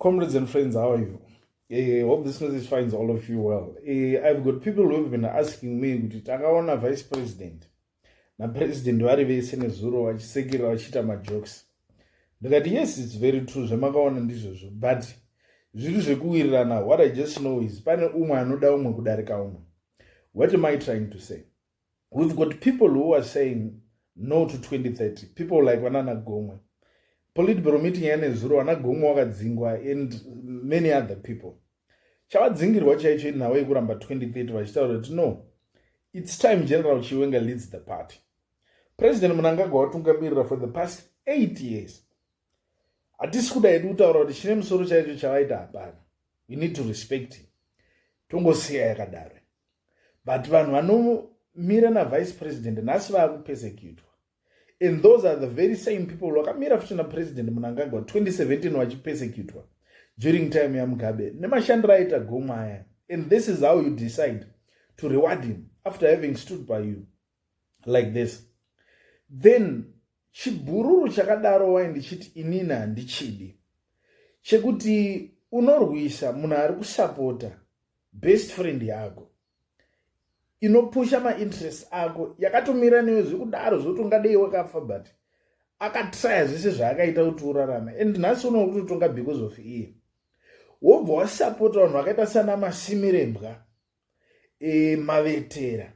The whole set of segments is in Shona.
Comrades and friends, how are you? Hope this message finds all of you well. I've got people who have been asking me kuti takaona vice president napresident vari vese nezuro vachisekera vachiita majokes. Ndikati yes, it's very true zvamakaona ndizvozvo, but zviri zvekuwirirana. What I just know is pane umwe anoda umwe kudarika umwe. What am I trying to say? We've got people who are saying no to 2030, people like Vanana Gomwe. Politburo meeting yanezuro Vana Gomwe wakadzingwa and many other people. Chavadzingirwa chaicho nawo yekuramba 2030 vachitaura kuti no, it's time General Chiwenga leads the party. President Mnangagwa watungamirira for the past 8 years. Hatisi kuda hedu kutaura kuti chine musoro chaicho chavaita hapana. We need to respect him. Tongosiya yakadaro. But vanhu vanomira na vice president nhasi vakupersecutwa. And those are the very same people vakamira futi na president Mnangagwa 2017 vachipersecutwa during time yaMugabe nemashandiro aita Gomwe aya. And this is how you decide to reward him after having stood by you like this. Then chibhururu chakadaro waindichiti inini handichidi chekuti unorwisa munhu ari kusapota best friend yako inopusha mainterest ako yakatomira newe zvekudaro zvotongadei wakafa, but akatraya zvese zvaakaita kuti urarame. And nhasi unoona kuti utonga because of iye wobva wasapota vanhu vakaita sana Masimirembwa, Mavetera,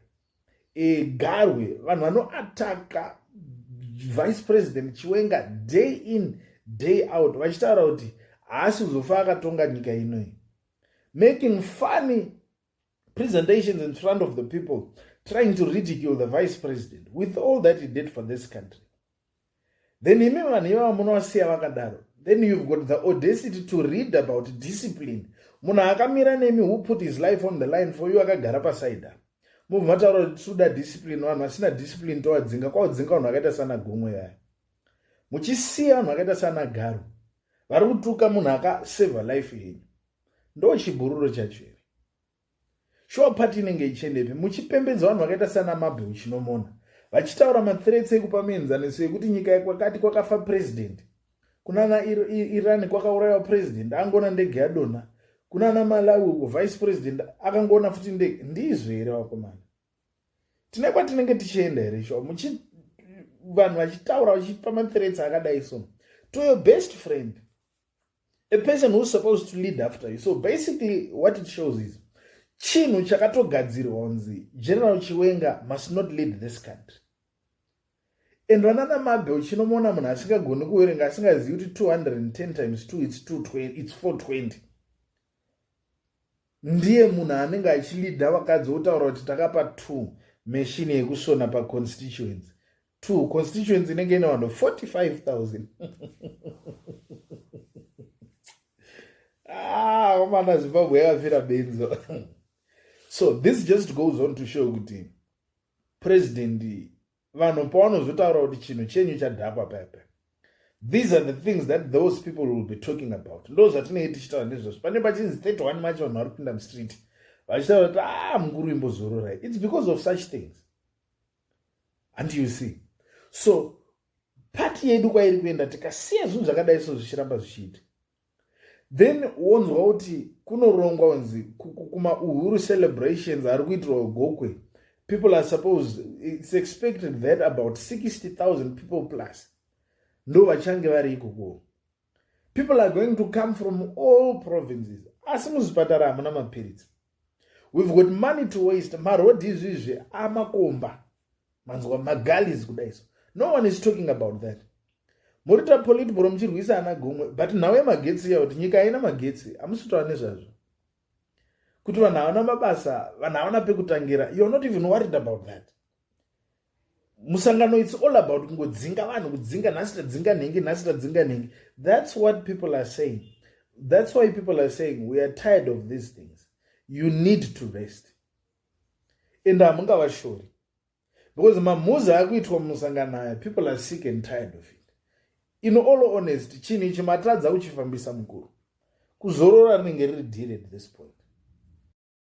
Garwe, vanhu vanoataka vice president Chiwenga day in day out vachitaura kuti haasi kuzofa akatonga nyika inoi, making funny presentations in front of the people, trying to ridicule the vice president with all that he did for this country. Then imi vanhu ivava munovasiya vakadaro. Then you've got the audacity to read about discipline. Munhu akamira nemi who put his life on the line for you akagara pasaida. Mubva mataura kuti toda discipline, vanhu vasina discipline towadzinga. Kwawadzinga vanhu vakaita sana Gomwe yaya. Muchisiya vanhu vakaita sana Garu vari kutuka munhu akaseva life yenyu. Ndo chibhururo chacho. Sure party inenge ichendepi muchipembedza vanhu vakaita sana Mabwe uchinomona vachitaura mathreats ekupa muenzaniso yekuti nyika yakwakati kwakafa president, kunana Iran kwakaurayiwa president angona ndege yadonha, kunana Malawi vice president akangona futi ndege. Ndizvo here vakomana? Tine kwatinenge tichienda here sho vanhu vachitaura vachipa mathreats akadai so to your best friend, a person who's supposed to lead after you. So basically what it shows is chinhu chakatogadzirwa unzi General Chiwenga must not lead this country. And vanana Mabwe uchinomona munhu asingagoni kuverenga, asingazivi kuti 210 times 2 it's 420. Ndiye munhu anenge achilidha vakadzi otaura kuti takapa 2 machine yekusona paconstituency. 2 constituency inenge ine vanhu 45,000. Omana Zimbabwe yakafira benzo. So this just goes on to show kuti president vanhu pavanozotaura kuti chinhu chenyu chadhakwa papa. These are the things that those people will be talking about. Ndo zvatinenge tichitaura ndizvozvo. Pane pachinzi 31 macho vanhu vari kupinda mustreet vachitaura kuti munguru imbozororai. It's because of such things. And you see, so party yedu kwairi kuenda tikasiya zvinhu zvakadai so zvichiramba zvichiita, then wonzwa kuti kunorongwa unzi kuma-Uhuru celebrations ari kuitirwa Gokwe, people are supposed, it's expected that about 60,000 people plus ndo vachange vari ikoko. People are going to come from all provinces. Asi muzvipatara hamuna mapiritsi. We've got money to waste. Marodhi izvizvi amakomba manzwa magalis kudai so. No one is talking about that. Murita politburo muchirwisa ana Gomwe, but nawe magetsi ya kuti nyika haina magetsi hamusitaura nezvazvo. Kuti vanhu havana mabasa, vanhu havana pekutangira, you're not even worried about that. Musangano, it's all about kungodzinga vanhu, kudzinga nhasi tadzinga nhengi, nhasi tadzinga nhengi. That's what people are saying. That's why people are saying we are tired of these things. You need to rest. And hamungavashori. Because mamuza akuitwa musangano aya, people are sick and tired of it. In all honesty, chinhu ichi matadza uchifambisa mukuru. Kuzorora rinenge riri dead at this point.